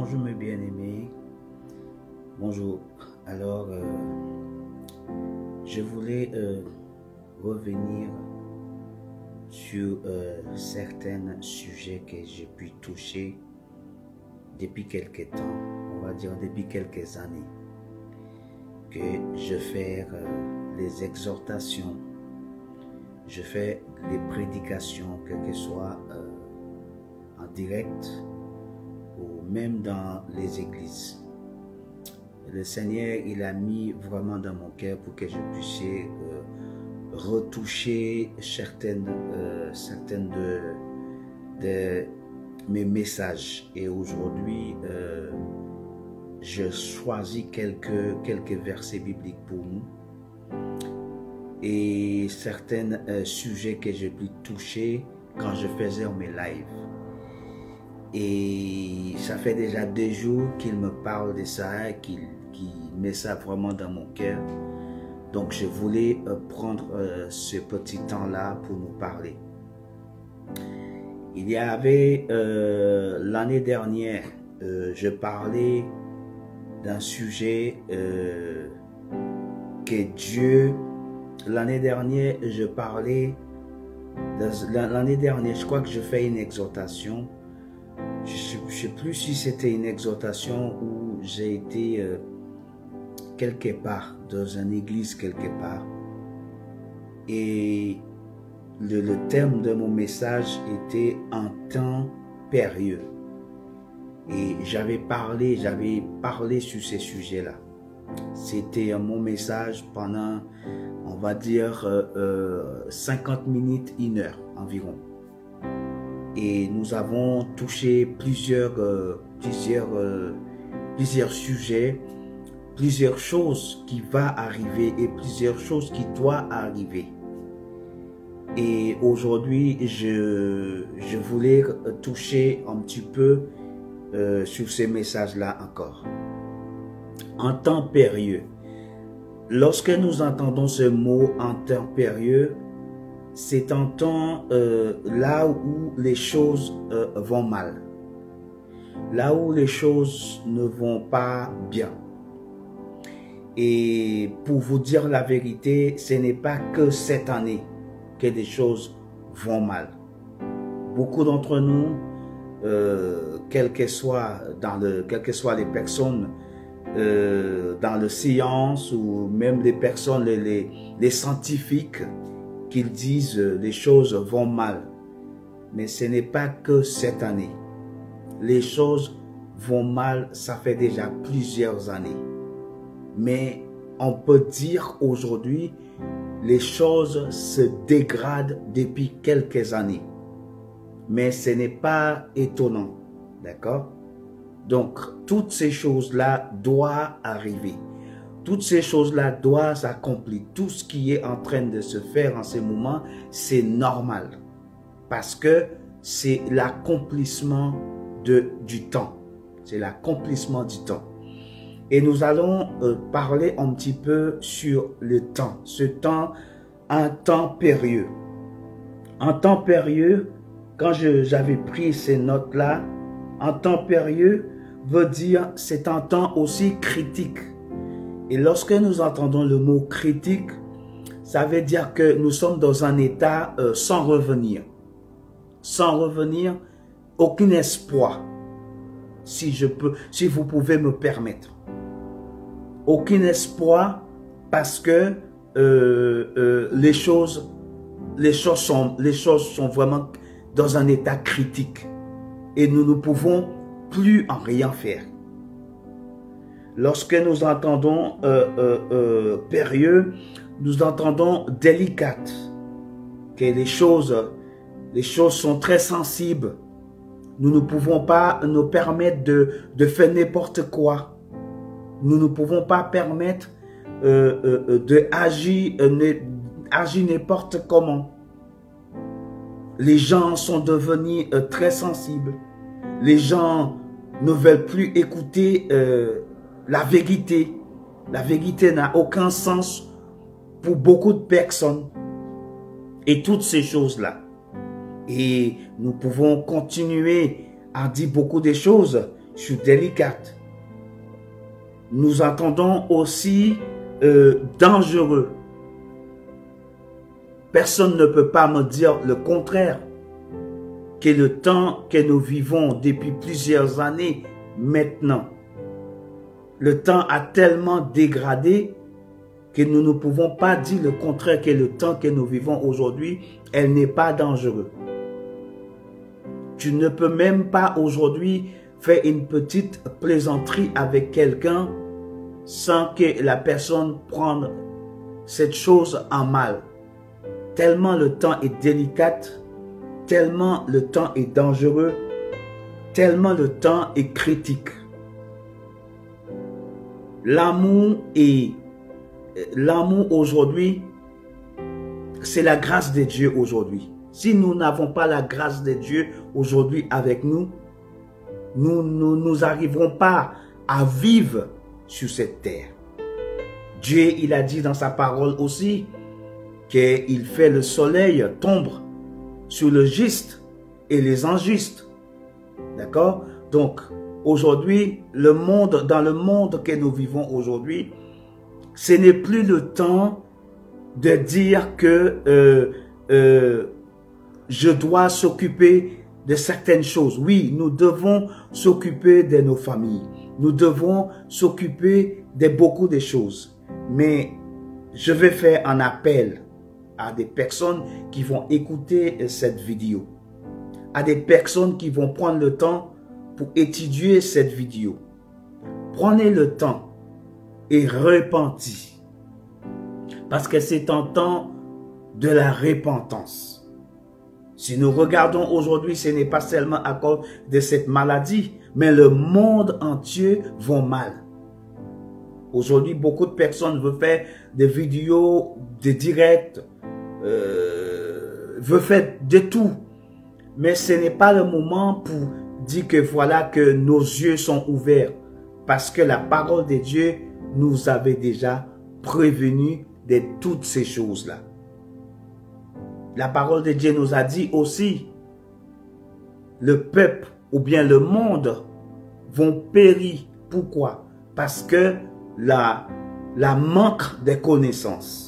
Bonjour mes bien-aimés, bonjour. Alors, je voulais revenir sur certains sujets que j'ai pu toucher depuis quelques temps, on va dire depuis quelques années, que je fais les exhortations, je fais les prédications, quel que soit en direct ou même dans les églises. Le Seigneur, il a mis vraiment dans mon cœur pour que je puisse retoucher certaines de mes messages. Et aujourd'hui, je choisis quelques versets bibliques pour nous et certains sujets que j'ai pu toucher quand je faisais mes lives. Et ça fait déjà 2 jours qu'il me parle de ça, qu'il met ça vraiment dans mon cœur. Donc je voulais prendre ce petit temps-là pour nous parler. Il y avait l'année dernière, je parlais d'un sujet que Dieu, l'année dernière, je crois que je fais une exhortation. Je ne sais plus si c'était une exhortation ou j'ai été quelque part, dans une église quelque part. Et le thème de mon message était « En temps périlleux ». Et j'avais parlé sur ces sujets-là. C'était mon message pendant, on va dire, 50 minutes, 1 heure environ. Et nous avons touché plusieurs sujets, plusieurs choses qui vont arriver et plusieurs choses qui doivent arriver. Et aujourd'hui, je voulais toucher un petit peu sur ces messages-là encore. En temps périlleux. Lorsque nous entendons ce mot en temps périlleux, c'est un temps là où les choses vont mal, là où les choses ne vont pas bien. Et pour vous dire la vérité, ce n'est pas que cette année que des choses vont mal. Beaucoup d'entre nous, quelles que soient les personnes dans la science ou même les personnes, les scientifiques, qu'ils disent les choses vont mal. Mais ce n'est pas que cette année. Les choses vont mal, ça fait déjà plusieurs années. Mais on peut dire aujourd'hui, les choses se dégradent depuis quelques années. Mais ce n'est pas étonnant. D'accord? Donc, toutes ces choses-là doivent arriver. Toutes ces choses-là doivent s'accomplir. Tout ce qui est en train de se faire en ce moment, c'est normal. Parce que c'est l'accomplissement du temps. C'est l'accomplissement du temps. Et nous allons parler un petit peu sur le temps. Ce temps, un temps périlleux. Un temps périlleux, quand j'avais pris ces notes-là, un temps périlleux veut dire c'est un temps aussi critique. Et lorsque nous entendons le mot critique, ça veut dire que nous sommes dans un état sans revenir. Sans revenir, aucun espoir, si vous pouvez me permettre. Aucun espoir parce que les choses sont vraiment dans un état critique. Et nous ne pouvons plus en rien faire. Lorsque nous entendons périlleux, nous entendons délicate, que les choses sont très sensibles. Nous ne pouvons pas nous permettre de faire n'importe quoi. Nous ne pouvons pas permettre d'agir n'importe comment. Les gens sont devenus très sensibles. Les gens ne veulent plus écouter la vérité. La vérité n'a aucun sens pour beaucoup de personnes. Et toutes ces choses-là. Et nous pouvons continuer à dire beaucoup de choses. sur délicate. Nous entendons aussi dangereux. Personne ne peut pas me dire le contraire, que le temps que nous vivons depuis plusieurs années maintenant, le temps a tellement dégradé que nous ne pouvons pas dire le contraire, que le temps que nous vivons aujourd'hui, elle n'est pas dangereux. Tu ne peux même pas aujourd'hui faire une petite plaisanterie avec quelqu'un sans que la personne prenne cette chose en mal. Tellement le temps est délicat, tellement le temps est dangereux, tellement le temps est critique. L'amour aujourd'hui, c'est la grâce de Dieu aujourd'hui. Si nous n'avons pas la grâce de Dieu aujourd'hui avec nous, nous n'arriverons pas à vivre sur cette terre. Dieu, il a dit dans sa parole aussi qu'il fait le soleil tomber sur le juste et les injustes. D'accord? Donc, aujourd'hui, dans le monde que nous vivons aujourd'hui, ce n'est plus le temps de dire que je dois s'occuper de certaines choses. Oui, nous devons s'occuper de nos familles. Nous devons s'occuper de beaucoup de choses. Mais je vais faire un appel à des personnes qui vont écouter cette vidéo, à des personnes qui vont prendre le temps pour étudier cette vidéo. Prenez le temps et repentis, parce que c'est un temps de la repentance. Si nous regardons aujourd'hui, ce n'est pas seulement à cause de cette maladie, mais le monde entier va mal. Aujourd'hui, beaucoup de personnes veulent faire des vidéos, des directs, veulent faire de tout. Mais ce n'est pas le moment pour dire que voilà que nos yeux sont ouverts. Parce que la parole de Dieu nous avait déjà prévenus de toutes ces choses-là. La parole de Dieu nous a dit aussi, le peuple ou bien le monde vont périr. Pourquoi? Parce que la manque de connaissances.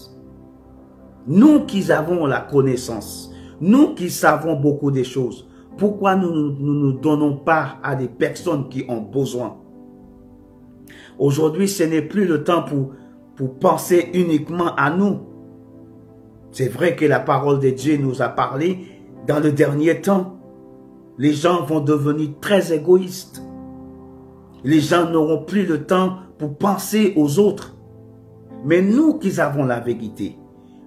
Nous qui avons la connaissance, nous qui savons beaucoup de choses, pourquoi nous ne nous donnons pas à des personnes qui ont besoin? Aujourd'hui, ce n'est plus le temps pour penser uniquement à nous. C'est vrai que la parole de Dieu nous a parlé dans le dernier temps. Les gens vont devenir très égoïstes. Les gens n'auront plus le temps pour penser aux autres. Mais nous qui avons la vérité,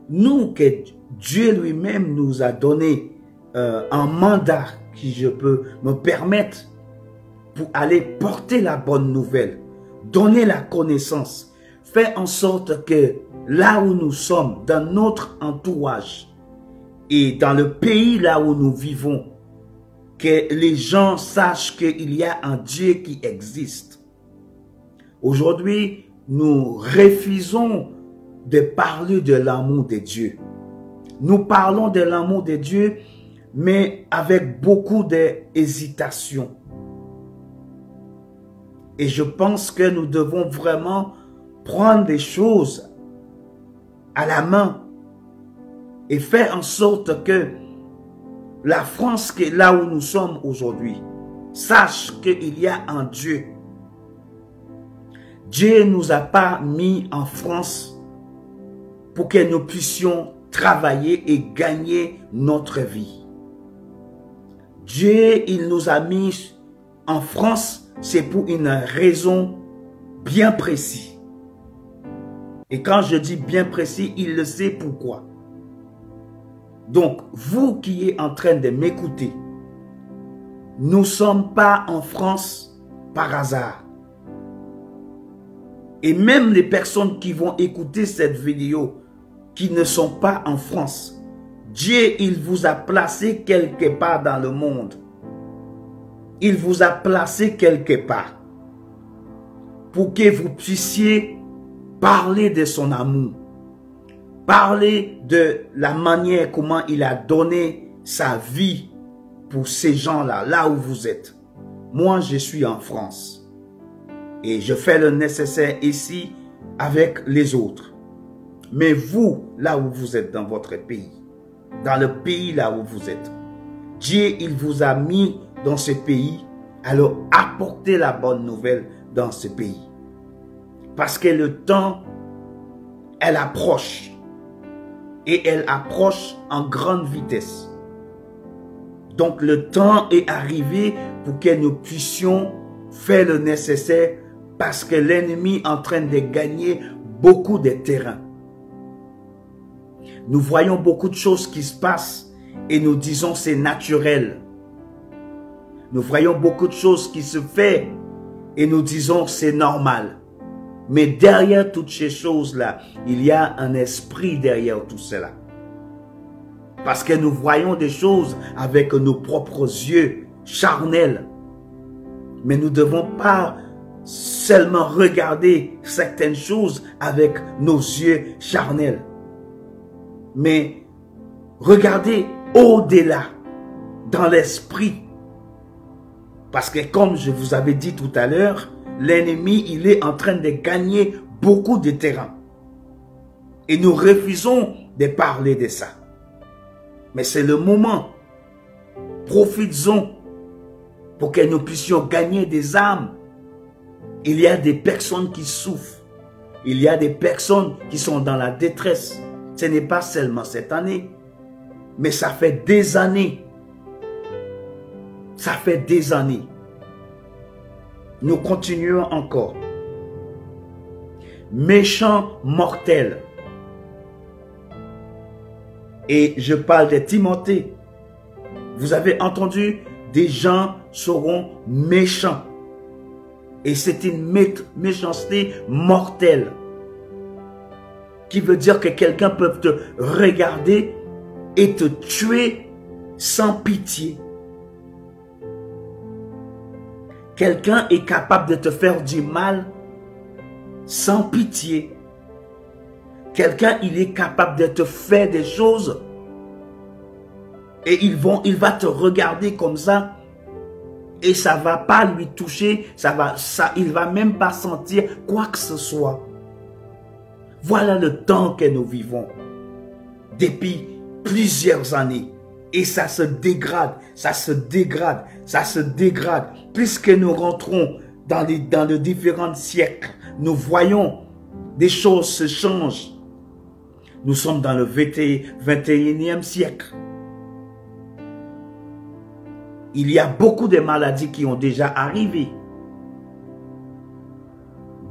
nous que Dieu lui-même nous a donné un mandat qui je peux me permettre pour aller porter la bonne nouvelle, donner la connaissance, faire en sorte que là où nous sommes, dans notre entourage et dans le pays là où nous vivons, que les gens sachent qu'il y a un Dieu qui existe. Aujourd'hui, nous refusons de parler de l'amour de Dieu. Nous parlons de l'amour de Dieu, mais avec beaucoup d'hésitation. Et je pense que nous devons vraiment prendre des choses à la main et faire en sorte que la France, qui est là où nous sommes aujourd'hui, sache qu'il y a un Dieu. Dieu ne nous a pas mis en France pour que nous puissions travailler et gagner notre vie. Dieu, il nous a mis en France, c'est pour une raison bien précise. Et quand je dis bien précis, il le sait pourquoi. Donc, vous qui êtes en train de m'écouter, nous ne sommes pas en France par hasard. Et même les personnes qui vont écouter cette vidéo, qui ne sont pas en France, Dieu, il vous a placé quelque part dans le monde. Il vous a placé quelque part pour que vous puissiez parler de son amour. Parler de la manière comment il a donné sa vie pour ces gens-là, là où vous êtes. moi je suis en France et je fais le nécessaire ici avec les autres. Mais vous, là où vous êtes dans votre pays, dans le pays là où vous êtes, Dieu, il vous a mis dans ce pays, alors apportez la bonne nouvelle dans ce pays. Parce que le temps, elle approche. Et elle approche en grande vitesse. Donc le temps est arrivé pour que nous puissions faire le nécessaire parce que l'ennemi est en train de gagner beaucoup de terrain. Nous voyons beaucoup de choses qui se passent et nous disons c'est naturel. Nous voyons beaucoup de choses qui se font et nous disons c'est normal. Mais derrière toutes ces choses-là, il y a un esprit derrière tout cela. Parce que nous voyons des choses avec nos propres yeux charnels. Mais nous ne devons pas seulement regarder certaines choses avec nos yeux charnels. Mais regardez au-delà, dans l'esprit. Parce que comme je vous avais dit tout à l'heure, l'ennemi, il est en train de gagner beaucoup de terrain. Et nous refusons de parler de ça. Mais c'est le moment. Profitons pour que nous puissions gagner des âmes. Il y a des personnes qui souffrent. Il y a des personnes qui sont dans la détresse. Ce n'est pas seulement cette année, mais ça fait des années. Ça fait des années. Nous continuons encore. Méchants mortels. Et je parle de Timothée. Vous avez entendu, des gens seront méchants. Et c'est une méchanceté mortelle. Qui veut dire que quelqu'un peut te regarder et te tuer sans pitié. Quelqu'un est capable de te faire du mal sans pitié. Quelqu'un, il est capable de te faire des choses et il va te regarder comme ça et ça ne va pas lui toucher, il ne va même pas sentir quoi que ce soit. Voilà le temps que nous vivons depuis plusieurs années. Et ça se dégrade, ça se dégrade, ça se dégrade. Puisque nous rentrons dans les différents siècles, nous voyons des choses se changent. Nous sommes dans le 21e siècle. Il y a beaucoup de maladies qui ont déjà arrivé.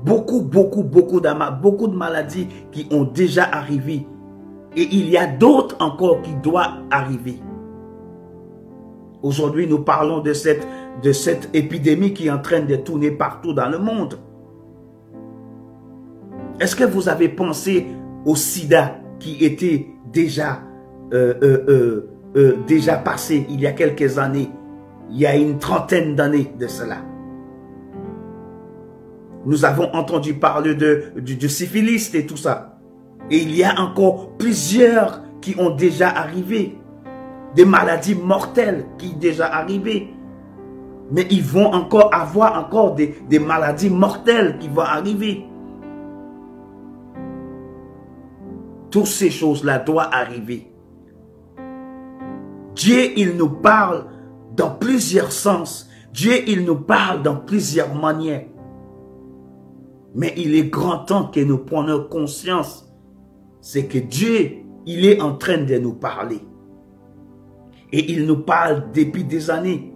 Beaucoup de maladies qui ont déjà arrivé. Et il y a d'autres encore qui doivent arriver. Aujourd'hui, nous parlons de cette épidémie qui est en train de tourner partout dans le monde. Est-ce que vous avez pensé au sida qui était déjà passé il y a quelques années, il y a une trentaine d'années de cela? Nous avons entendu parler du syphilis et tout ça. Et il y a encore plusieurs qui ont déjà arrivé. Des maladies mortelles qui sont déjà arrivées. Mais ils vont avoir des maladies mortelles qui vont arriver. Toutes ces choses-là doivent arriver. Dieu, il nous parle dans plusieurs sens. Dieu, il nous parle dans plusieurs manières. Mais il est grand temps que nous prenions conscience. C'est que Dieu, il est en train de nous parler. Et il nous parle depuis des années.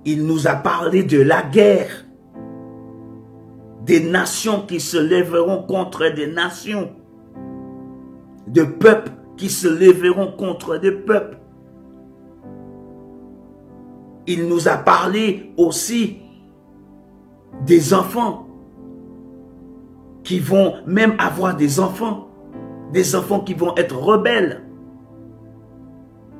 Il nous a parlé de la guerre. Des nations qui se lèveront contre des nations. De peuples qui se lèveront contre des peuples. Il nous a parlé aussi des enfants qui vont même avoir des enfants qui vont être rebelles.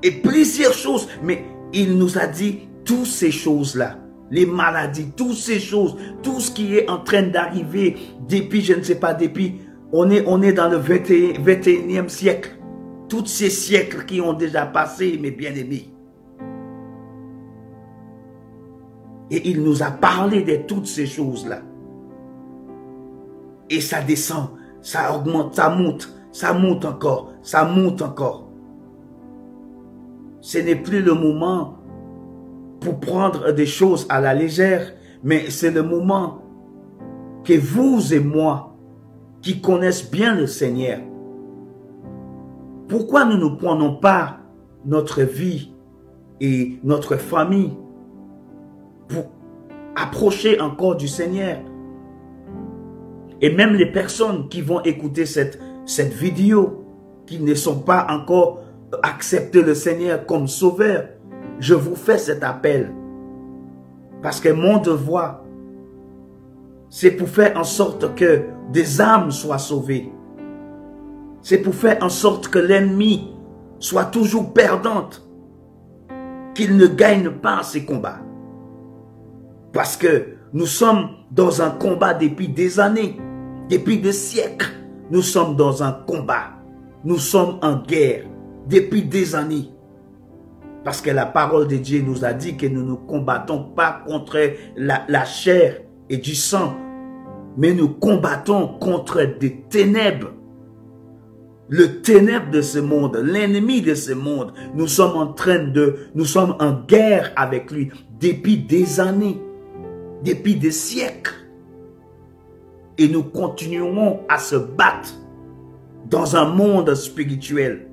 Et plusieurs choses, mais il nous a dit toutes ces choses-là, les maladies, toutes ces choses, tout ce qui est en train d'arriver depuis, je ne sais pas, depuis, on est dans le 21e siècle. Tous ces siècles qui ont déjà passé, mes bien-aimés. Et il nous a parlé de toutes ces choses-là. Et ça descend, ça augmente, ça monte encore, ça monte encore. Ce n'est plus le moment pour prendre des choses à la légère, mais c'est le moment que vous et moi, qui connaissent bien le Seigneur, pourquoi nous ne prenons pas notre vie et notre famille pour approcher encore du Seigneur? Et même les personnes qui vont écouter cette vidéo, qui ne sont pas encore accepté le Seigneur comme sauveur, je vous fais cet appel. Parce que mon devoir, c'est pour faire en sorte que des âmes soient sauvées. C'est pour faire en sorte que l'ennemi soit toujours perdante, qu'il ne gagne pas ces combats. Parce que nous sommes dans un combat depuis des années, depuis des siècles. Nous sommes dans un combat. Nous sommes en guerre depuis des années. Parce que la parole de Dieu nous a dit que nous ne combattons pas contre la chair et du sang, mais nous combattons contre des ténèbres. Le ténèbre de ce monde, l'ennemi de ce monde. Nous sommes en guerre avec lui depuis des années, depuis des siècles. Et nous continuerons à se battre dans un monde spirituel.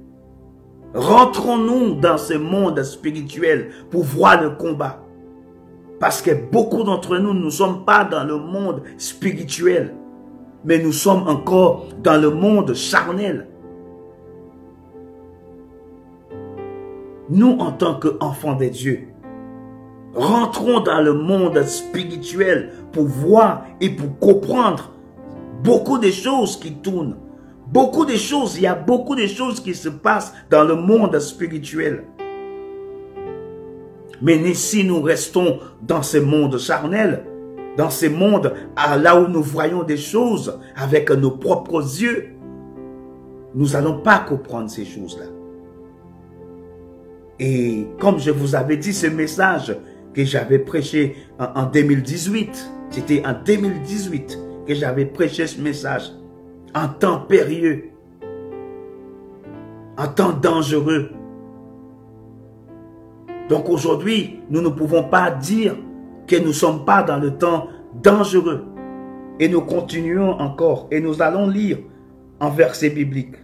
Rentrons-nous dans ce monde spirituel pour voir le combat. Parce que beaucoup d'entre nous ne sommes pas dans le monde spirituel, mais nous sommes encore dans le monde charnel. Nous, en tant qu'enfants de Dieu, rentrons dans le monde spirituel pour voir et pour comprendre beaucoup de choses qui tournent. Beaucoup de choses, il y a beaucoup de choses qui se passent dans le monde spirituel. Mais si nous restons dans ce monde charnel, dans ce monde là où nous voyons des choses avec nos propres yeux, nous n'allons pas comprendre ces choses-là. Et comme je vous avais dit, ce message que j'avais prêché en 2018, c'était en 2018 que j'avais prêché ce message, en temps périlleux, en temps dangereux. Donc aujourd'hui, nous ne pouvons pas dire que nous ne sommes pas dans le temps dangereux. Et nous continuons encore et nous allons lire un verset biblique.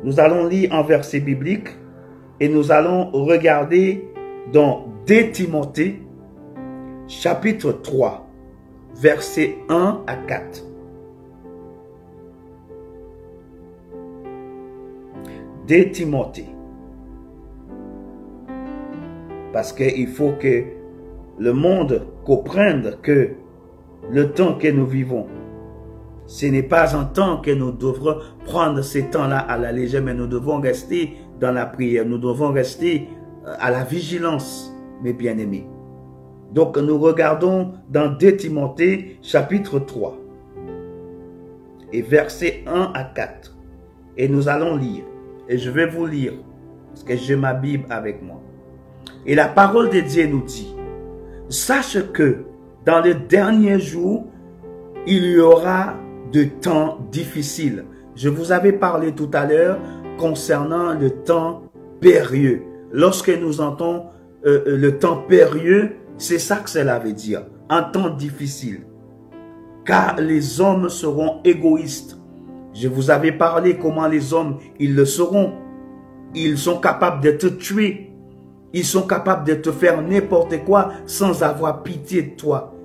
Nous allons lire un verset biblique et nous allons regarder dans 2 Timothée, chapitre 3, versets 1 à 4. 2 Timothée. Parce qu'il faut que le monde comprenne que le temps que nous vivons, ce n'est pas un temps que nous devrons prendre ces temps-là à la légère, mais nous devons rester dans la prière. Nous devons rester à la vigilance, mes bien-aimés. Donc, nous regardons dans 2 Timothée, chapitre 3, et versets 1 à 4. Et nous allons lire. Et je vais vous lire, parce que j'ai ma Bible avec moi. Et la parole de Dieu nous dit, « Sache que dans les derniers jours, il y aura de temps difficiles. » Je vous avais parlé tout à l'heure concernant le temps périlleux. Lorsque nous entendons le temps périlleux, c'est ça que cela veut dire, un temps difficile. Car les hommes seront égoïstes. Je vous avais parlé comment les hommes, ils le seront. Ils sont capables de te tuer. Ils sont capables de te faire n'importe quoi sans avoir pitié de toi.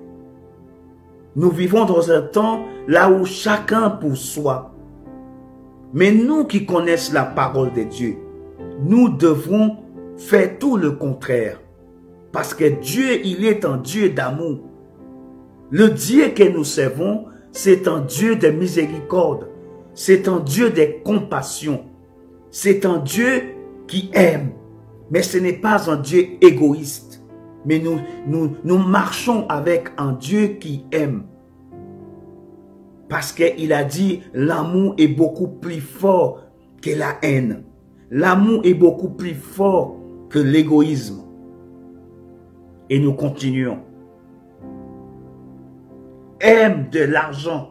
Nous vivons dans un temps là où chacun pour soi. Mais nous qui connaissons la parole de Dieu, nous devons faire tout le contraire. Parce que Dieu, il est un Dieu d'amour. Le Dieu que nous servons, c'est un Dieu de miséricorde. C'est un Dieu de compassion. C'est un Dieu qui aime. Mais ce n'est pas un Dieu égoïste. Mais nous marchons avec un Dieu qui aime. Parce qu'il a dit, l'amour est beaucoup plus fort que la haine. L'amour est beaucoup plus fort que l'égoïsme. Et nous continuons. Aiment de l'argent.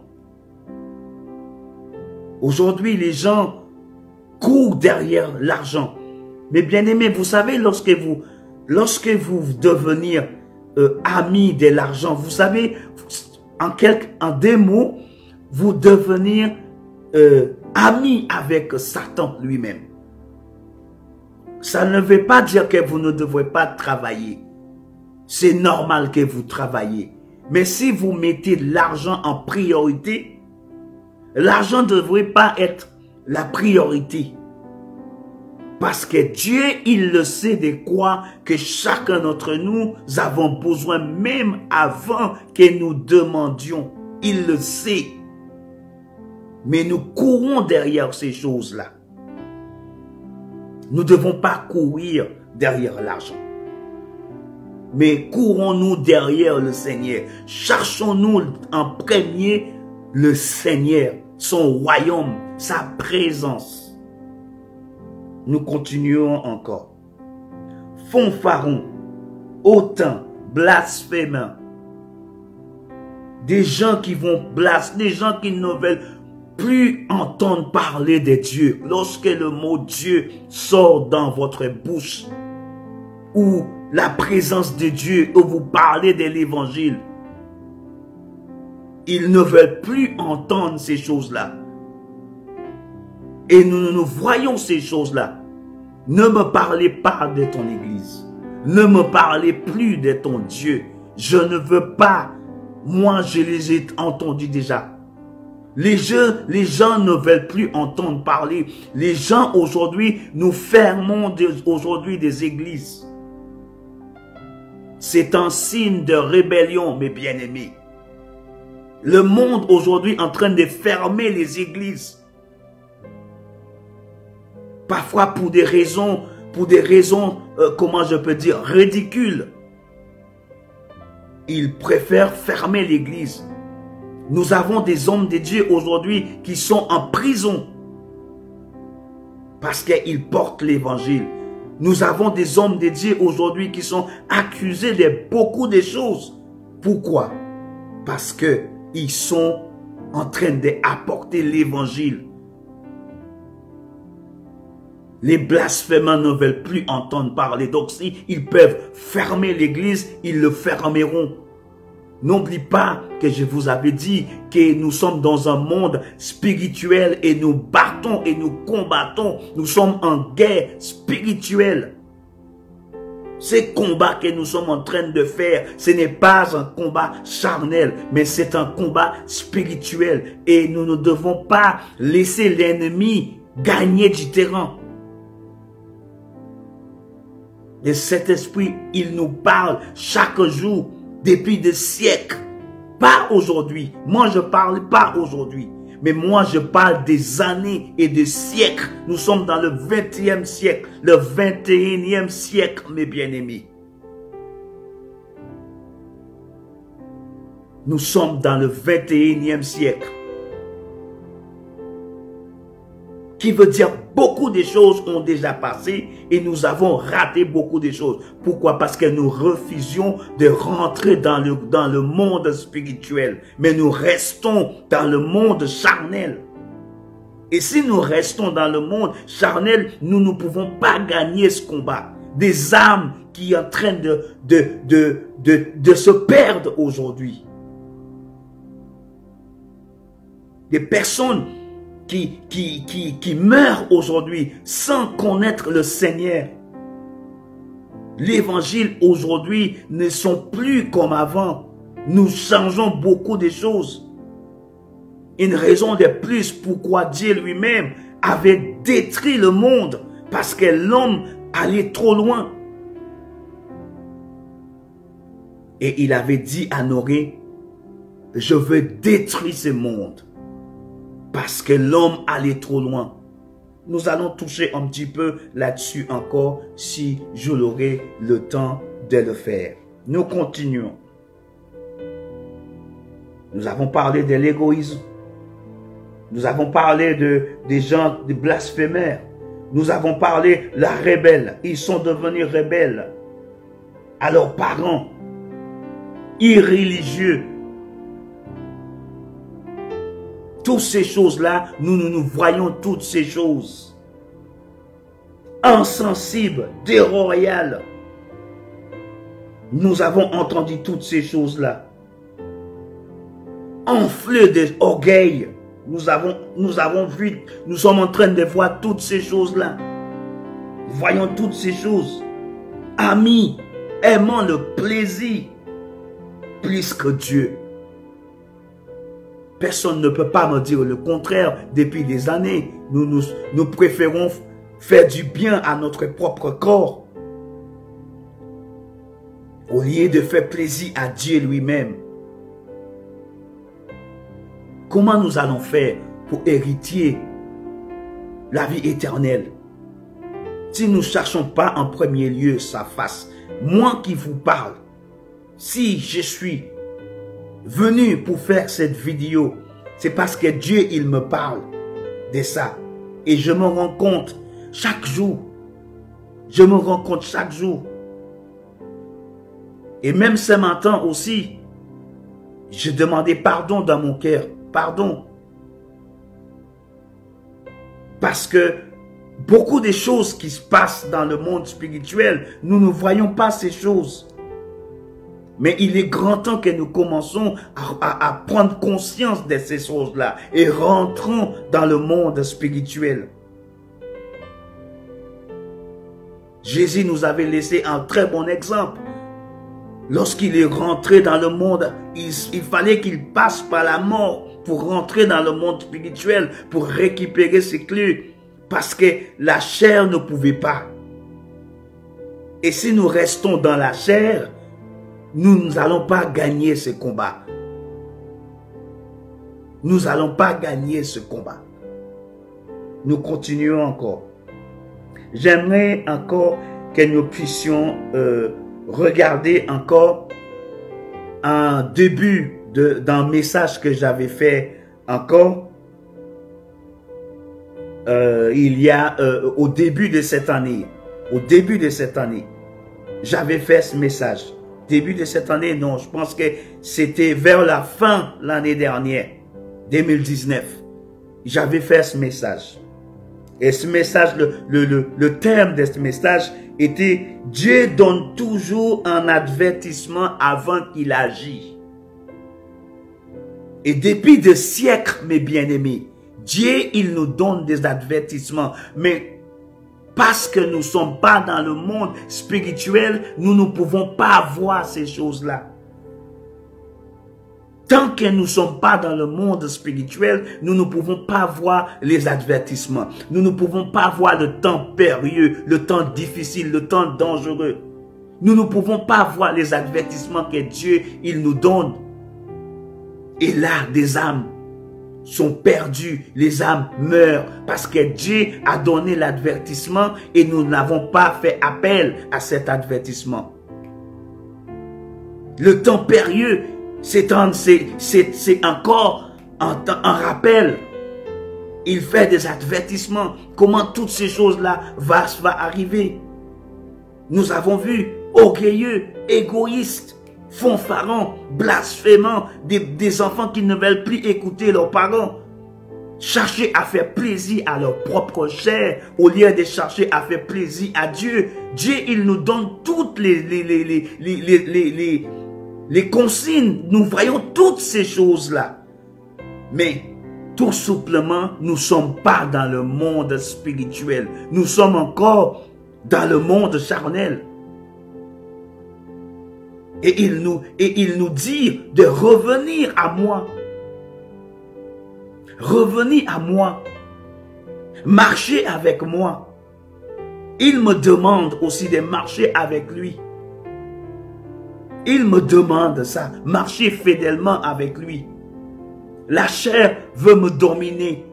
Aujourd'hui, les gens courent derrière l'argent. Mais bien aimé, vous savez, lorsque vous devenez ami de l'argent, vous savez, en deux mots, vous devenez ami avec Satan lui-même. Ça ne veut pas dire que vous ne devrez pas travailler. C'est normal que vous travaillez. Mais si vous mettez l'argent en priorité, l'argent ne devrait pas être la priorité. Parce que Dieu, il le sait de quoi que chacun d'entre nous avons besoin, même avant que nous demandions. Il le sait. Mais nous courons derrière ces choses-là. Nous ne devons pas courir derrière l'argent. Mais courons-nous derrière le Seigneur. Cherchons-nous en premier le Seigneur, son royaume, sa présence. Nous continuons encore. Fanfarons, hautains, blasphémants. Des gens qui vont blasphémer, des gens qui ne veulent plus entendre parler de Dieu. Lorsque le mot Dieu sort dans votre bouche, ou la présence de Dieu, où vous parlez de l'évangile, ils ne veulent plus entendre ces choses-là. Et nous voyons ces choses-là. Ne me parlez pas de ton église. Ne me parlez plus de ton Dieu. Je ne veux pas. Moi, je les ai entendus déjà. Les gens ne veulent plus entendre parler. Les gens aujourd'hui, nous fermons aujourd'hui des églises. C'est un signe de rébellion, mes bien-aimés. Le monde aujourd'hui est en train de fermer les églises. Parfois pour des raisons, comment je peux dire, ridicules. Ils préfèrent fermer l'église. Nous avons des hommes de Dieu aujourd'hui qui sont en prison parce qu'ils portent l'évangile. Nous avons des hommes de Dieu aujourd'hui qui sont accusés de beaucoup de choses. Pourquoi? Parce qu'ils sont en train d'apporter l'évangile. Les blasphémants ne veulent plus entendre parler. Donc si ils peuvent fermer l'église, ils le fermeront. N'oublie pas que je vous avais dit que nous sommes dans un monde spirituel et nous battons et nous combattons. Nous sommes en guerre spirituelle. Ce combat que nous sommes en train de faire, ce n'est pas un combat charnel, mais c'est un combat spirituel. Et nous ne devons pas laisser l'ennemi gagner du terrain. Et cet esprit, il nous parle chaque jour, depuis des siècles. Pas aujourd'hui. Moi, je parle pas aujourd'hui. Mais moi, je parle des années et des siècles. Nous sommes dans le 20e siècle, le 21e siècle, mes bien-aimés. Nous sommes dans le 21e siècle. Qui veut dire beaucoup de choses ont déjà passé et nous avons raté beaucoup de choses. Pourquoi? Parce que nous refusions de rentrer dans le monde spirituel. Mais nous restons dans le monde charnel. Et si nous restons dans le monde charnel, nous ne pouvons pas gagner ce combat. Des âmes qui sont en train de se perdre aujourd'hui. Des personnes qui meurent aujourd'hui sans connaître le Seigneur. L'évangile aujourd'hui ne sont plus comme avant. Nous changeons beaucoup de choses. Une raison de plus pourquoi Dieu lui-même avait détruit le monde. Parce que l'homme allait trop loin. Et il avait dit à Noé, je veux détruire ce monde. Parce que l'homme allait trop loin. Nous allons toucher un petit peu là-dessus encore si je l'aurai le temps de le faire. Nous continuons. Nous avons parlé de l'égoïsme. Nous avons parlé des gens, des blasphémaires. Nous avons parlé de la rebelle. Ils sont devenus rebelles. à leurs parents, irréligieux. Toutes ces choses-là, nous voyons toutes ces choses. Insensibles, déloyales. Nous avons entendu toutes ces choses-là. Enflés d'orgueil. Nous avons vu, nous sommes en train de voir toutes ces choses-là. Voyons toutes ces choses. Amis, aimant le plaisir plus que Dieu. Personne ne peut pas me dire le contraire. Depuis des années, nous préférons faire du bien à notre propre corps au lieu de faire plaisir à Dieu lui-même. Comment nous allons faire pour hériter la vie éternelle si nous ne cherchons pas en premier lieu sa face? Moi qui vous parle, si je suis venu pour faire cette vidéo, c'est parce que Dieu, il me parle de ça. Et je me rends compte chaque jour. Je me rends compte chaque jour. Et même ce matin aussi, je demandais pardon dans mon cœur. Pardon. Parce que beaucoup de choses qui se passent dans le monde spirituel, nous ne voyons pas ces choses. Mais il est grand temps que nous commençons à prendre conscience de ces choses-là et rentrons dans le monde spirituel. Jésus nous avait laissé un très bon exemple. Lorsqu'il est rentré dans le monde, il fallait qu'il passe par la mort pour rentrer dans le monde spirituel, pour récupérer ses clés, parce que la chair ne pouvait pas. Et si nous restons dans la chair, nous n'allons pas gagner ce combat. Nous n'allons pas gagner ce combat. Nous continuons encore. J'aimerais encore que nous puissions regarder encore un début d'un message que j'avais fait encore il y a au début de cette année. Au début de cette année, j'avais fait ce message. Début de cette année, non, je pense que c'était vers la fin l'année dernière, 2019. J'avais fait ce message. Et ce message, le terme de ce message était « Dieu donne toujours un avertissement avant qu'il agisse ». Et depuis des siècles, mes bien-aimés, Dieu, il nous donne des avertissements. Mais parce que nous ne sommes pas dans le monde spirituel, nous ne pouvons pas voir ces choses-là. Tant que nous ne sommes pas dans le monde spirituel, nous ne pouvons pas voir les avertissements. Nous ne pouvons pas voir le temps périlleux, le temps difficile, le temps dangereux. Nous ne pouvons pas voir les avertissements que Dieu, il nous donne. Et là, des âmes sont perdues, les âmes meurent parce que Dieu a donné l'avertissement et nous n'avons pas fait appel à cet avertissement. Le temps périlleux, c'est encore un rappel. Il fait des avertissements. Comment toutes ces choses-là va arriver. Nous avons vu orgueilleux, égoïstes, fanfarons, blasphémants, des enfants qui ne veulent plus écouter leurs parents. Chercher à faire plaisir à leur propre chair au lieu de chercher à faire plaisir à Dieu. Dieu, il nous donne toutes les consignes. Nous voyons toutes ces choses-là. Mais tout simplement, nous ne sommes pas dans le monde spirituel. Nous sommes encore dans le monde charnel. Et il nous dit de revenir à moi. Revenir à moi. Marcher avec moi. Il me demande aussi de marcher avec lui. Il me demande ça. Marcher fidèlement avec lui. La chair veut me dominer.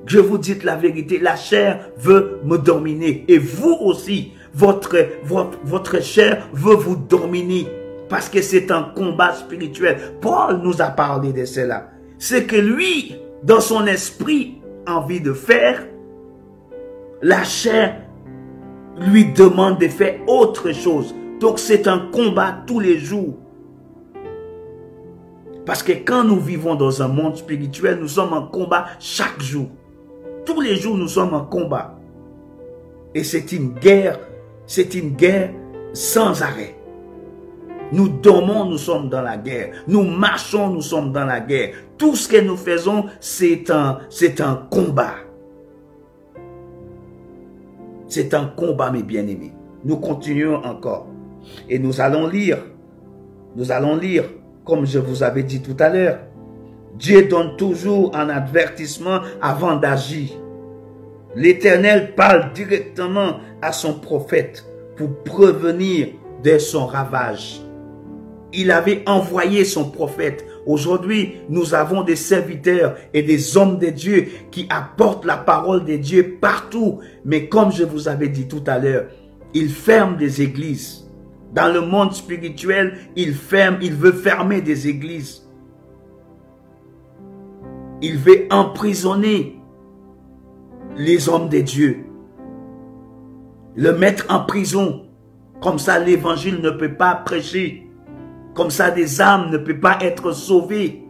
Je vous dis la vérité. La chair veut me dominer. Et vous aussi. Votre chair veut vous dominer parce que c'est un combat spirituel. Paul nous a parlé de cela. C'est que lui, dans son esprit, envie de faire, la chair lui demande de faire autre chose. Donc c'est un combat tous les jours. Parce que quand nous vivons dans un monde spirituel, nous sommes en combat chaque jour. Tous les jours, nous sommes en combat. Et c'est une guerre sans arrêt. Nous dormons, nous sommes dans la guerre. Nous marchons, nous sommes dans la guerre. Tout ce que nous faisons, c'est un combat. C'est un combat, mes bien-aimés. Nous continuons encore. Et nous allons lire, comme je vous avais dit tout à l'heure. Dieu donne toujours un avertissement avant d'agir. L'Éternel parle directement à son prophète pour prévenir de son ravage. Il avait envoyé son prophète. Aujourd'hui, nous avons des serviteurs et des hommes de Dieu qui apportent la parole de Dieu partout. Mais comme je vous avais dit tout à l'heure, ils ferment des églises. Dans le monde spirituel, il veut fermer des églises. Il veut emprisonner les hommes de Dieu. Le mettre en prison. Comme ça, l'évangile ne peut pas prêcher. Comme ça, des âmes ne peuvent pas être sauvées.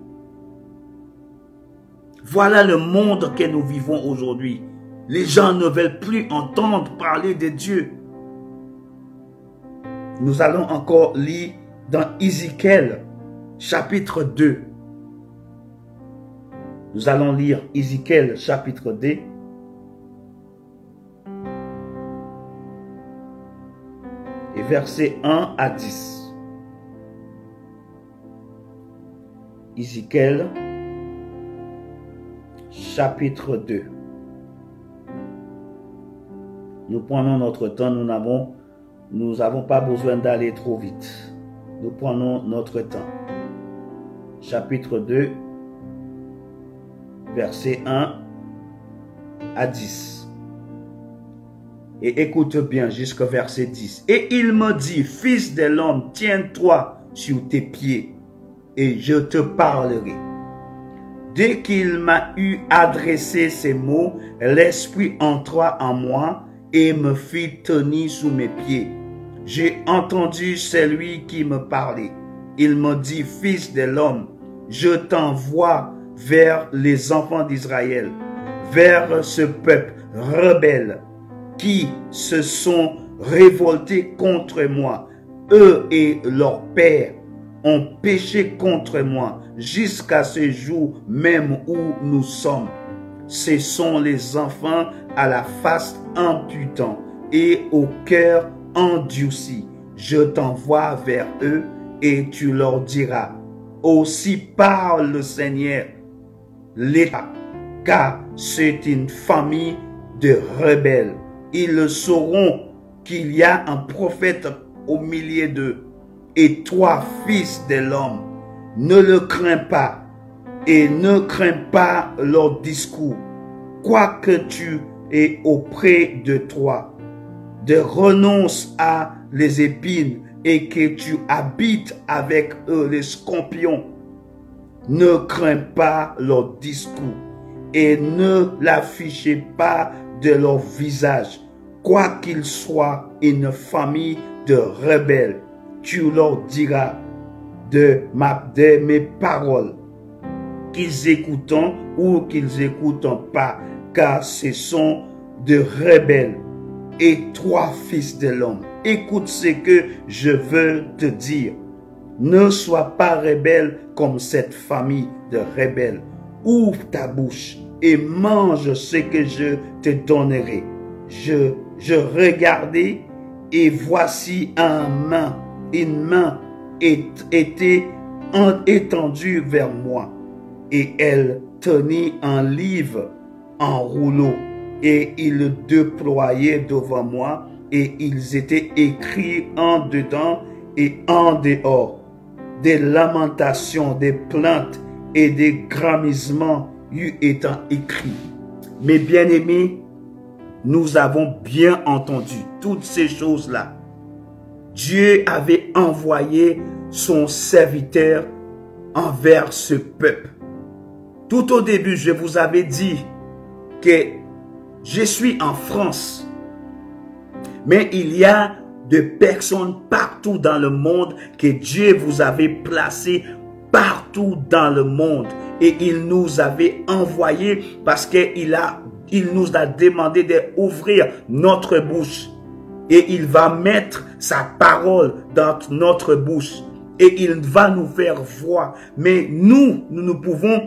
Voilà le monde que nous vivons aujourd'hui. Les gens ne veulent plus entendre parler de Dieu. Nous allons encore lire dans Ézéchiel, chapitre 2. Nous allons lire Ézéchiel, chapitre 2. Et versets 1 à 10. Ézéchiel, chapitre 2. Nous prenons notre temps, nous n'avons pas besoin d'aller trop vite. Nous prenons notre temps. Chapitre 2, verset 1 à 10. Et écoute bien jusqu'au verset 10. Et il me dit, fils de l'homme, tiens-toi sur tes pieds et je te parlerai. Dès qu'il m'a eu adressé ces mots, l'Esprit entra en moi et me fit tenir sous mes pieds. J'ai entendu celui qui me parlait. Il me dit, fils de l'homme, je t'envoie vers les enfants d'Israël, vers ce peuple rebelle qui se sont révoltés contre moi. Eux et leurs pères ont péché contre moi jusqu'à ce jour même où nous sommes. Ce sont les enfants à la face impudente et au cœur endurci. Je t'envoie vers eux et tu leur diras, aussi parle le Seigneur, l'État, car c'est une famille de rebelles. Ils sauront qu'il y a un prophète au milieu d'eux. Et toi, fils de l'homme, ne le crains pas et ne crains pas leur discours. Quoique tu aies auprès de toi, de renonce à les épines et que tu habites avec eux les scorpions. Ne crains pas leur discours et ne l'affichez pas de leur visage. Quoi qu'ils soient une famille de rebelles, tu leur diras de mes paroles, qu'ils écoutent ou qu'ils n'écoutent pas, car ce sont de rebelles. Et toi, fils de l'homme, écoute ce que je veux te dire. Ne sois pas rebelle comme cette famille de rebelles. Ouvre ta bouche et mange ce que je te donnerai. Je regardai et voici une main était étendue vers moi et elle tenait un livre en rouleau et il le déployait devant moi et ils étaient écrits en dedans et en dehors. Des lamentations, des plaintes et des gramisements y étant écrits. Mes bien-aimés, nous avons bien entendu toutes ces choses-là. Dieu avait envoyé son serviteur envers ce peuple. Tout au début, je vous avais dit que je suis en France. Mais il y a de personnes partout dans le monde que Dieu vous avait placé partout dans le monde. Et il nous avait envoyé parce qu'il nous a demandé d'ouvrir notre bouche. Et il va mettre sa parole dans notre bouche. Et il va nous faire voir. Mais nous pouvons.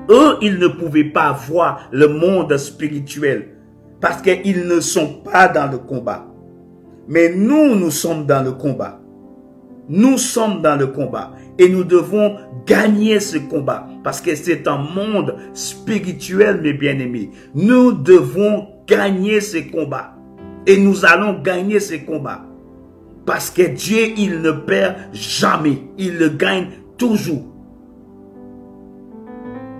Eux, ils ne pouvaient pas voir le monde spirituel. Parce qu'ils ne sont pas dans le combat. Mais nous sommes dans le combat. Nous sommes dans le combat. Et nous devons gagner ce combat. Parce que c'est un monde spirituel, mes bien-aimés. Nous devons gagner ce combat. Et nous allons gagner ce combat. Parce que Dieu, il ne perd jamais. Il le gagne toujours.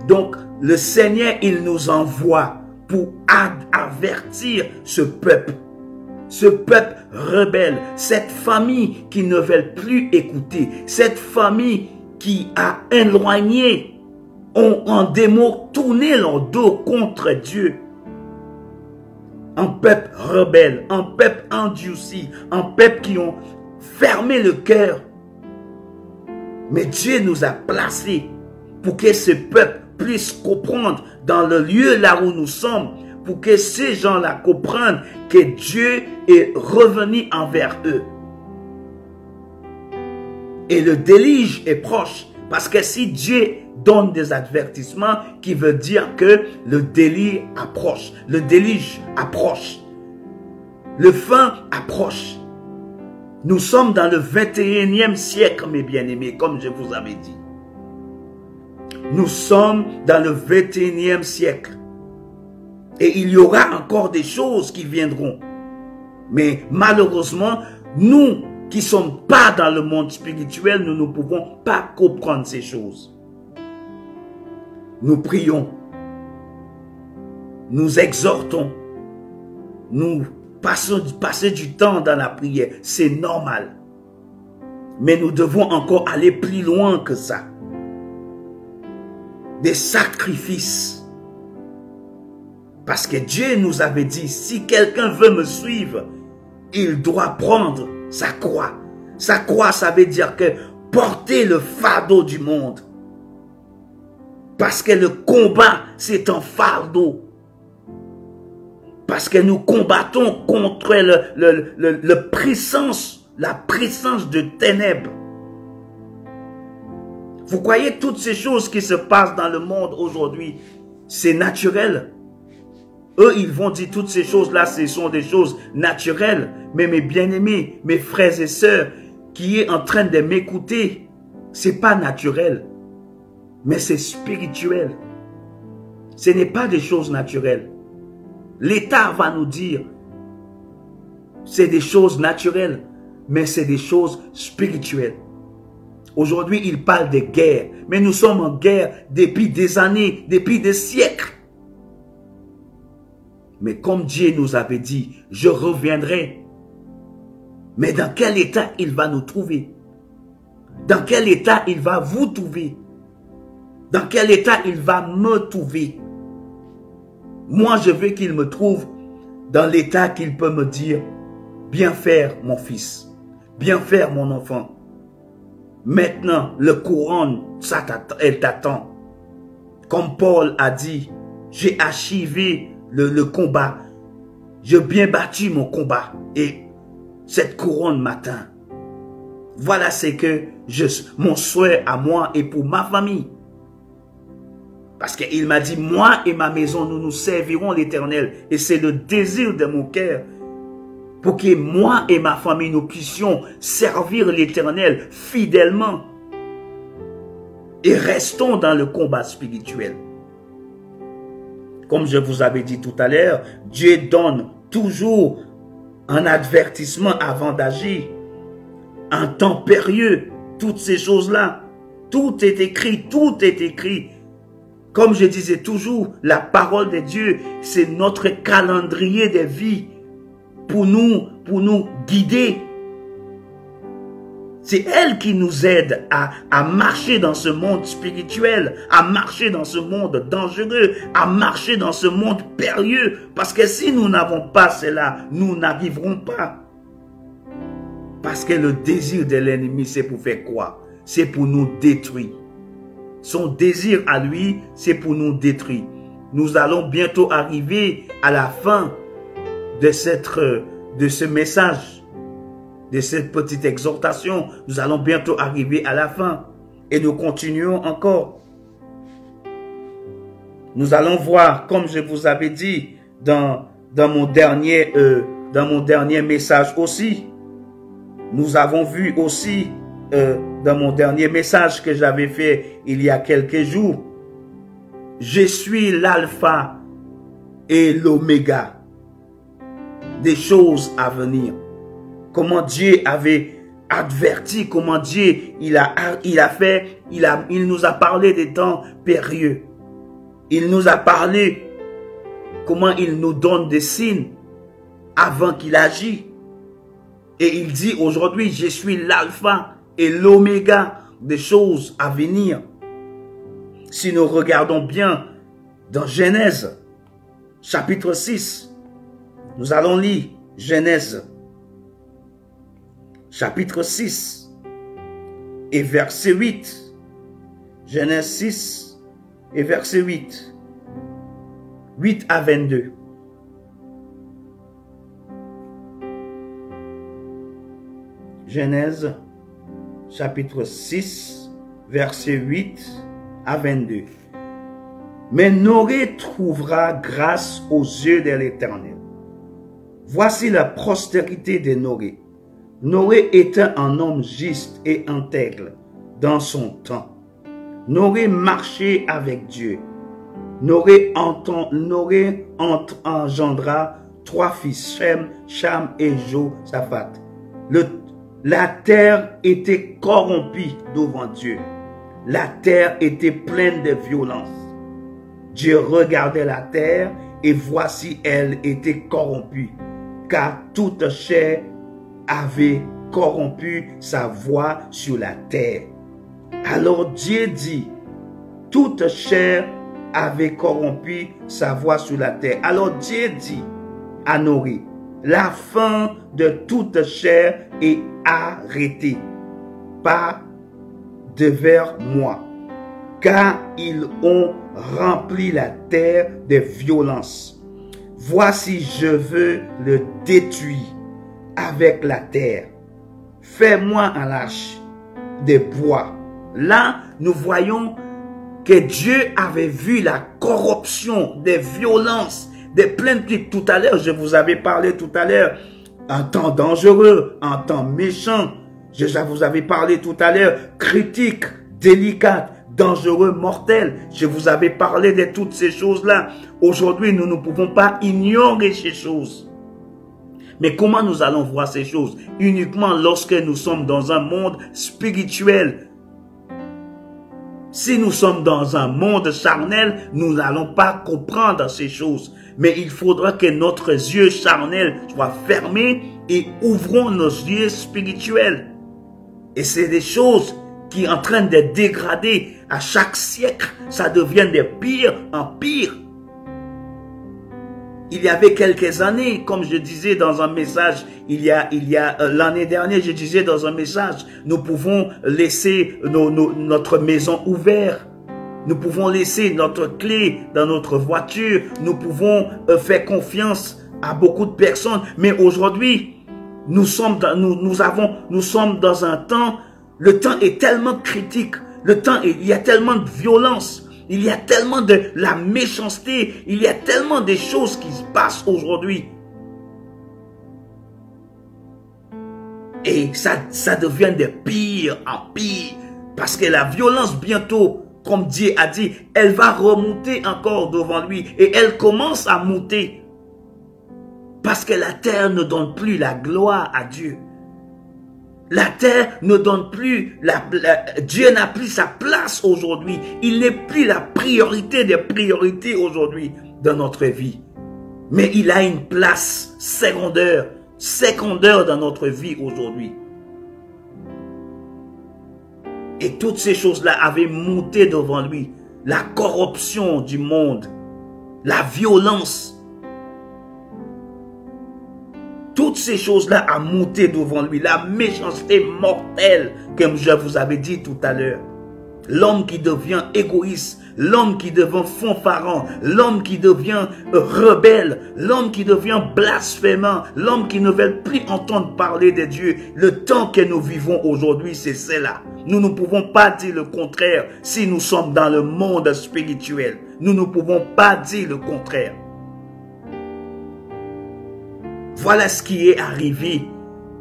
Donc, le Seigneur, il nous envoie pour avertir ce peuple. Ce peuple rebelle, cette famille qui ne veut plus écouter, cette famille qui a éloigné, en des mots, tourné leur dos contre Dieu. Un peuple rebelle, un peuple endurci, un peuple qui ont fermé le cœur. Mais Dieu nous a placés pour que ce peuple puisse comprendre dans le lieu là où nous sommes, pour que ces gens-là comprennent que Dieu est revenu envers eux. Et le déluge est proche. Parce que si Dieu donne des avertissements, qui veut dire que le déluge approche. Le déluge approche. Le fin approche. Nous sommes dans le 21e siècle, mes bien-aimés, comme je vous avais dit. Nous sommes dans le 21e siècle. Et il y aura encore des choses qui viendront. Mais malheureusement, nous qui ne sommes pas dans le monde spirituel, nous ne pouvons pas comprendre ces choses. Nous prions. Nous exhortons. Nous passons du temps dans la prière. C'est normal. Mais nous devons encore aller plus loin que ça. Des sacrifices. Parce que Dieu nous avait dit, si quelqu'un veut me suivre, il doit prendre sa croix. Sa croix, ça veut dire que porter le fardeau du monde. Parce que le combat, c'est un fardeau. Parce que nous combattons contre la puissance de ténèbres. Vous croyez toutes ces choses qui se passent dans le monde aujourd'hui, c'est naturel? Eux, ils vont dire toutes ces choses-là, ce sont des choses naturelles. Mais mes bien-aimés, mes frères et sœurs, qui est en train de m'écouter, c'est pas naturel. Mais c'est spirituel. Ce n'est pas des choses naturelles. L'État va nous dire, c'est des choses naturelles, mais c'est des choses spirituelles. Aujourd'hui, il parle de guerre, mais nous sommes en guerre depuis des années, depuis des siècles. Mais comme Dieu nous avait dit, je reviendrai. Mais dans quel état il va nous trouver? Dans quel état il va vous trouver? Dans quel état il va me trouver? Moi, je veux qu'il me trouve dans l'état qu'il peut me dire, bien faire mon fils, bien faire mon enfant. Maintenant, le couronne, elle t'attend. Comme Paul a dit, j'ai achevé le combat. J'ai bien battu mon combat. Et cette couronne m'atteint. Voilà ce que mon souhait à moi et pour ma famille. Parce qu'il m'a dit, moi et ma maison, nous servirons l'Éternel. Et c'est le désir de mon cœur. Pour que moi et ma famille, nous puissions servir l'Éternel fidèlement. Et restons dans le combat spirituel. Comme je vous avais dit tout à l'heure, Dieu donne toujours un avertissement avant d'agir. Un temps périlleux, toutes ces choses-là. Tout est écrit, tout est écrit. Comme je disais toujours, la parole de Dieu, c'est notre calendrier de vie pour nous guider. C'est elle qui nous aide à marcher dans ce monde spirituel, à marcher dans ce monde dangereux, à marcher dans ce monde périlleux. Parce que si nous n'avons pas cela, nous n'arriverons pas. Parce que le désir de l'ennemi, c'est pour faire quoi? C'est pour nous détruire. Son désir à lui, c'est pour nous détruire. Nous allons bientôt arriver à la fin de ce message, de cette petite exhortation. Nous allons bientôt arriver à la fin. Et nous continuons encore. Nous allons voir, comme je vous avais dit dans mon dernier message aussi. Nous avons vu aussi dans mon dernier message que j'avais fait il y a quelques jours. Je suis l'alpha et l'oméga des choses à venir. Comment Dieu avait averti, comment Dieu il nous a parlé des temps périlleux. Il nous a parlé comment il nous donne des signes avant qu'il agisse. Et il dit aujourd'hui, je suis l'alpha et l'oméga des choses à venir. Si nous regardons bien dans Genèse, chapitre 6, nous allons lire Genèse, chapitre 6 et verset 8. Genèse 6 et verset 8. 8 à 22. Genèse, chapitre 6, verset 8 à 22. Mais Noé trouvera grâce aux yeux de l'Éternel. Voici la postérité de Noé. Noé était un homme juste et intègre dans son temps. Noé marchait avec Dieu. Noé engendra 3 fils, Shem, Cham et Josaphat. La terre était corrompue devant Dieu. La terre était pleine de violence. Dieu regardait la terre et voici elle était corrompue, car toute chair avait corrompu sa voie sur la terre. Alors Dieu dit, toute chair avait corrompu sa voie sur la terre. Alors Dieu dit à Noé, la fin de toute chair est arrêtée par devers moi, car ils ont rempli la terre de violence. Voici, je veux le détruire avec la terre. Fais-moi un arche de bois. Là, nous voyons que Dieu avait vu la corruption, des violences, des plaintes. Tout à l'heure, je vous avais parlé tout à l'heure, un temps dangereux, un temps méchant. Je vous avais parlé tout à l'heure, critique, délicate, dangereux, mortel. Je vous avais parlé de toutes ces choses-là. Aujourd'hui, nous ne pouvons pas ignorer ces choses. Mais comment nous allons voir ces choses? Uniquement lorsque nous sommes dans un monde spirituel. Si nous sommes dans un monde charnel, nous n'allons pas comprendre ces choses. Mais il faudra que notre yeux charnels soient fermés et ouvrons nos yeux spirituels. Et c'est des choses qui sont en train de dégrader à chaque siècle. Ça devient de pire en pire. Il y avait quelques années, comme je disais dans un message, l'année dernière, je disais dans un message, nous pouvons laisser notre maison ouverte. Nous pouvons laisser notre clé dans notre voiture. Nous pouvons faire confiance à beaucoup de personnes. Mais aujourd'hui, nous sommes dans un temps, le temps est tellement critique. Il y a tellement de violence. Il y a tellement de la méchanceté. Il y a tellement de choses qui se passent aujourd'hui. Et ça devient de pire en pire. Parce que la violence bientôt, comme Dieu a dit, elle va remonter encore devant lui. Et elle commence à monter. Parce que la terre ne donne plus la gloire à Dieu. La terre ne donne plus, Dieu n'a plus sa place aujourd'hui. Il n'est plus la priorité des priorités aujourd'hui dans notre vie. Mais il a une place secondaire dans notre vie aujourd'hui. Et toutes ces choses-là avaient monté devant lui. La corruption du monde, la violence. Toutes toutes ces choses-là a monté devant lui. La méchanceté mortelle, comme je vous avais dit tout à l'heure. L'homme qui devient égoïste, l'homme qui devient fanfaron, l'homme qui devient rebelle, l'homme qui devient blasphémant, l'homme qui ne veut plus entendre parler de Dieu. Le temps que nous vivons aujourd'hui, c'est cela. Nous ne pouvons pas dire le contraire si nous sommes dans le monde spirituel. Nous ne pouvons pas dire le contraire. Voilà ce qui est arrivé.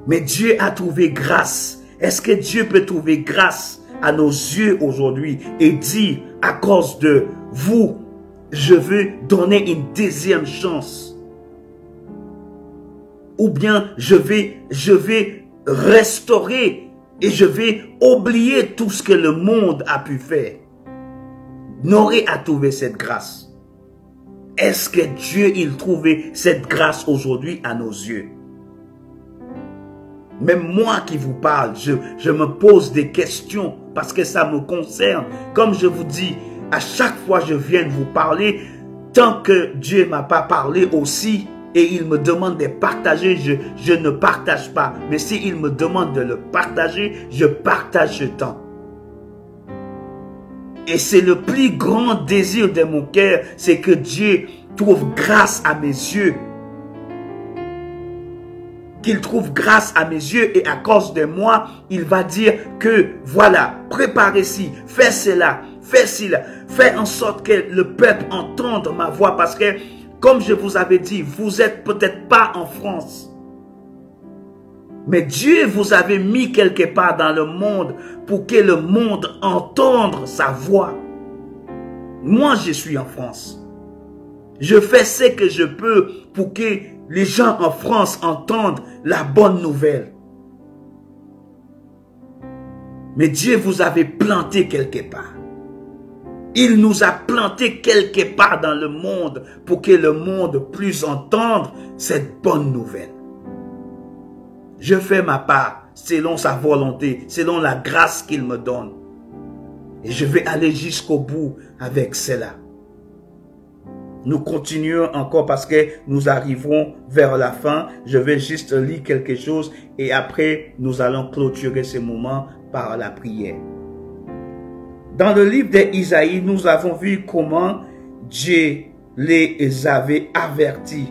Mais Dieu a trouvé grâce. Est-ce que Dieu peut trouver grâce à nos yeux aujourd'hui et dire, à cause de vous, je veux donner une deuxième chance? Ou bien je vais restaurer et je vais oublier tout ce que le monde a pu faire? N'aurait à trouver cette grâce. Est-ce que Dieu, il trouvait cette grâce aujourd'hui à nos yeux? Même moi qui vous parle, je me pose des questions parce que ça me concerne. Comme je vous dis, à chaque fois que je viens de vous parler, tant que Dieu ne m'a pas parlé aussi et il me demande de partager, je ne partage pas. Mais s'il me demande de le partager, je partage ce temps. Et c'est le plus grand désir de mon cœur, c'est que Dieu trouve grâce à mes yeux. Qu'il trouve grâce à mes yeux et à cause de moi, il va dire que voilà, préparez-ci, fais cela, fais cela, fais en sorte que le peuple entende ma voix parce que, comme je vous avais dit, vous êtes peut-être pas en France. Mais Dieu vous avait mis quelque part dans le monde pour que le monde entende sa voix. Moi, je suis en France. Je fais ce que je peux pour que les gens en France entendent la bonne nouvelle. Mais Dieu vous avait planté quelque part. Il nous a planté quelque part dans le monde pour que le monde puisse entendre cette bonne nouvelle. Je fais ma part selon sa volonté, selon la grâce qu'il me donne. Et je vais aller jusqu'au bout avec cela. Nous continuons encore parce que nous arrivons vers la fin. Je vais juste lire quelque chose et après nous allons clôturer ce moment par la prière. Dans le livre d'Isaïe, nous avons vu comment Dieu les avait avertis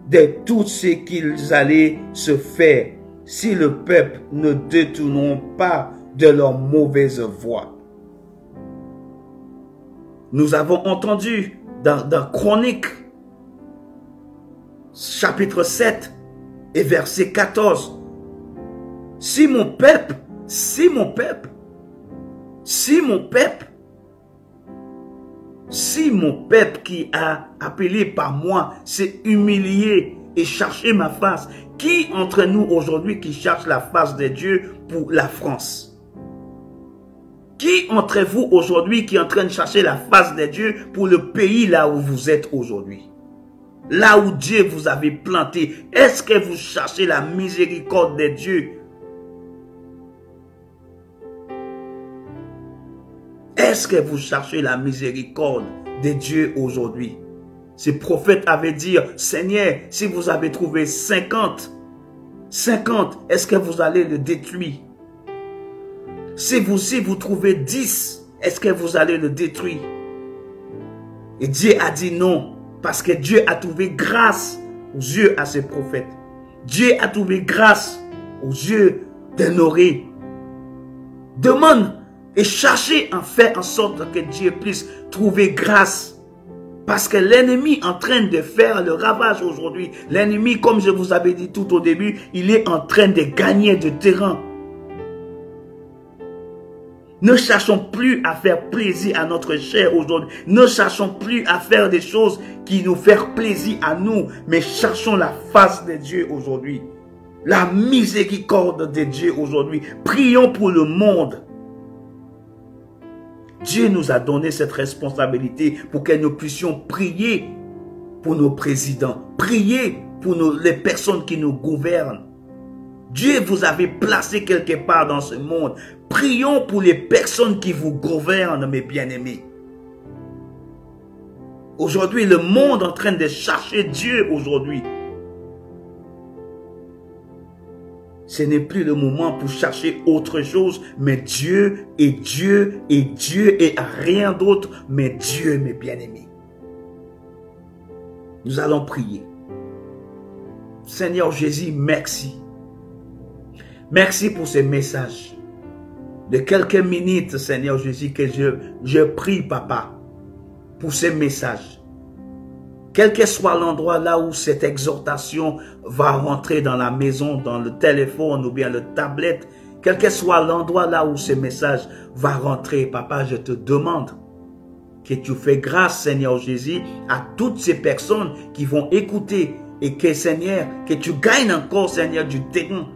de tout ce qu'ils allaient se faire si le peuple ne détourne pas de leur mauvaise voie. Nous avons entendu dans Chroniques, chapitre 7 et verset 14. Si mon peuple qui a appelé par moi s'est humilié et cherché ma face, qui entre nous aujourd'hui qui cherche la face de Dieu pour la France? Qui entre vous aujourd'hui qui est en train de chercher la face de Dieu pour le pays là où vous êtes aujourd'hui? Là où Dieu vous avait planté. Est-ce que vous cherchez la miséricorde de Dieu? Est-ce que vous cherchez la miséricorde de Dieu aujourd'hui? Ce prophète avait dit, Seigneur, si vous avez trouvé 50, est-ce que vous allez le détruire? Si vous trouvez 10, est-ce que vous allez le détruire? Et Dieu a dit non, parce que Dieu a trouvé grâce aux yeux à ses prophètes. Dieu a trouvé grâce aux yeux de Noé. Demande et cherchez en fait en sorte que Dieu puisse trouver grâce. Parce que l'ennemi est en train de faire le ravage aujourd'hui. L'ennemi, comme je vous avais dit tout au début, il est en train de gagner du terrain. Ne cherchons plus à faire plaisir à notre chair aujourd'hui. Ne cherchons plus à faire des choses qui nous font plaisir à nous. Mais cherchons la face de Dieu aujourd'hui. La miséricorde de Dieu aujourd'hui. Prions pour le monde. Dieu nous a donné cette responsabilité pour que nous puissions prier pour nos présidents. Prier pour les personnes qui nous gouvernent. Dieu vous avait placé quelque part dans ce monde. Prions pour les personnes qui vous gouvernent, mes bien-aimés. Aujourd'hui, le monde est en train de chercher Dieu aujourd'hui. Ce n'est plus le moment pour chercher autre chose, mais Dieu et Dieu et Dieu et rien d'autre, mais Dieu, mes bien-aimés. Nous allons prier. Seigneur Jésus, merci. Merci pour ces messages. De quelques minutes, Seigneur Jésus, que je prie, Papa, pour ces messages. Quel que soit l'endroit là où cette exhortation va rentrer dans la maison, dans le téléphone ou bien le tablette, quel que soit l'endroit là où ce message va rentrer, Papa, je te demande que tu fais grâce, Seigneur Jésus, à toutes ces personnes qui vont écouter et que, Seigneur, que tu gagnes encore, Seigneur, du terrain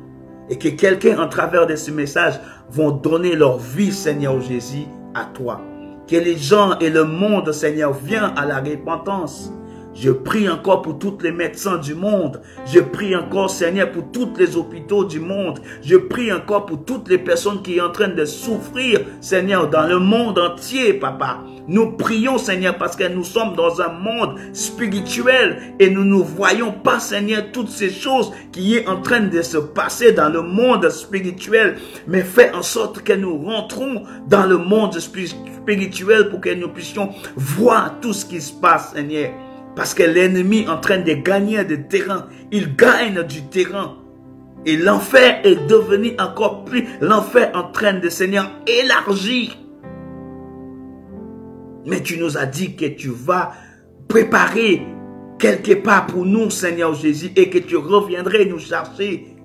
et que quelqu'un, en travers de ce message, vont donner leur vie, Seigneur Jésus, à toi. Que les gens et le monde, Seigneur, viennent à la repentance. Je prie encore pour tous les médecins du monde. Je prie encore, Seigneur, pour tous les hôpitaux du monde. Je prie encore pour toutes les personnes qui sont en train de souffrir, Seigneur, dans le monde entier, Papa. Nous prions, Seigneur, parce que nous sommes dans un monde spirituel et nous ne voyons pas, Seigneur, toutes ces choses qui sont en train de se passer dans le monde spirituel. Mais fais en sorte que nous rentrons dans le monde spirituel pour que nous puissions voir tout ce qui se passe, Seigneur. Parce que l'ennemi est en train de gagner du terrain. Il gagne du terrain. Et l'enfer est devenu encore plus. L'enfer est en train de, Seigneur, élargir. Mais tu nous as dit que tu vas préparer quelque part pour nous, Seigneur Jésus, et que tu reviendrais nous chercher.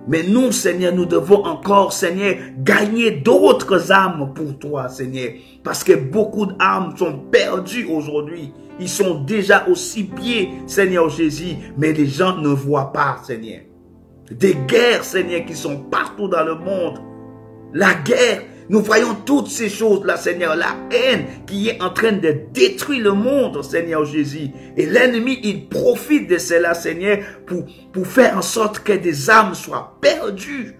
Mais nous, Seigneur, nous devons encore, Seigneur, gagner d'autres âmes pour toi, Seigneur. Parce que beaucoup d'âmes sont perdues aujourd'hui. Ils sont déjà aux 6 pieds, Seigneur Jésus, mais les gens ne voient pas, Seigneur. Des guerres, Seigneur, qui sont partout dans le monde. La guerre, nous voyons toutes ces choses-là, Seigneur. La haine qui est en train de détruire le monde, Seigneur Jésus. Et l'ennemi, il profite de cela, Seigneur, pour faire en sorte que des âmes soient perdues.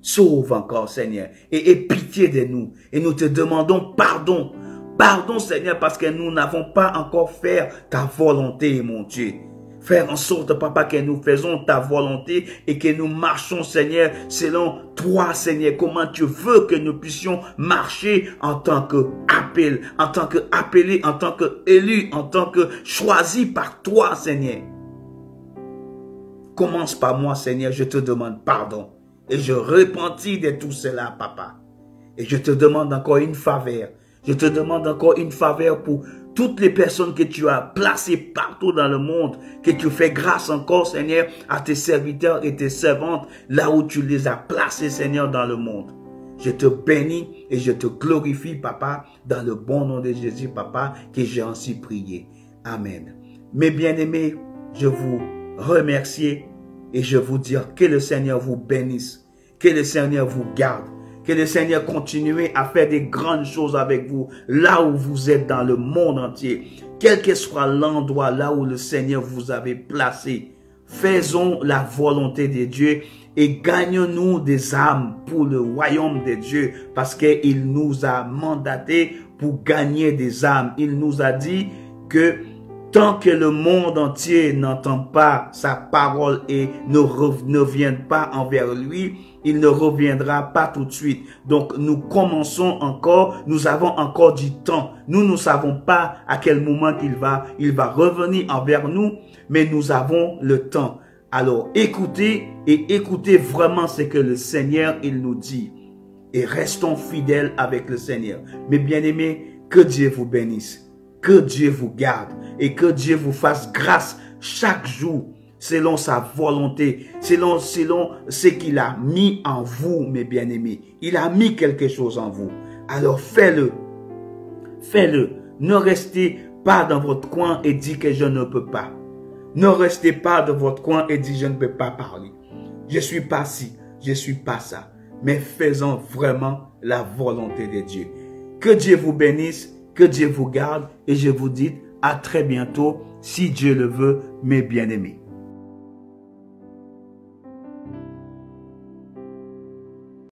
Sauve encore, Seigneur, et aie pitié de nous. Et nous te demandons pardon. Pardon, Seigneur, parce que nous n'avons pas encore fait ta volonté, mon Dieu. Faire en sorte, Papa, que nous faisons ta volonté et que nous marchons, Seigneur, selon toi, Seigneur. Comment tu veux que nous puissions marcher en tant qu'appel, en tant qu'appelé, en tant qu'élu, en tant que choisi par toi, Seigneur. Commence par moi, Seigneur, je te demande pardon. Et je repentis de tout cela, Papa. Et je te demande encore une faveur. Je te demande encore une faveur pour toutes les personnes que tu as placées partout dans le monde, que tu fais grâce encore, Seigneur, à tes serviteurs et tes servantes, là où tu les as placés, Seigneur, dans le monde. Je te bénis et je te glorifie, Papa, dans le bon nom de Jésus, Papa, que j'ai ainsi prié. Amen. Mes bien-aimés, je vous remercie et je vous dis que le Seigneur vous bénisse, que le Seigneur vous garde. Que le Seigneur continue à faire des grandes choses avec vous, là où vous êtes dans le monde entier. Quel que soit l'endroit là où le Seigneur vous avait placé, faisons la volonté de Dieu et gagnons-nous des âmes pour le royaume de Dieu, parce qu'il nous a mandatés pour gagner des âmes. Il nous a dit que tant que le monde entier n'entend pas sa parole et ne vient pas envers lui, il ne reviendra pas tout de suite. Donc, nous commençons encore, nous avons encore du temps. Nous ne savons pas à quel moment il va revenir envers nous, mais nous avons le temps. Alors, écoutez et écoutez vraiment ce que le Seigneur, il nous dit. Et restons fidèles avec le Seigneur. Mes bien-aimés, que Dieu vous bénisse, que Dieu vous garde et que Dieu vous fasse grâce chaque jour, selon sa volonté, selon ce qu'il a mis en vous, mes bien-aimés. Il a mis quelque chose en vous. Alors fais-le. Fais-le. Ne restez pas dans votre coin et dites que je ne peux pas. Ne restez pas dans votre coin et dites je ne peux pas parler. Je suis pas ci, je suis pas ça. Mais faisons vraiment la volonté de Dieu. Que Dieu vous bénisse, que Dieu vous garde et je vous dis à très bientôt, si Dieu le veut, mes bien-aimés.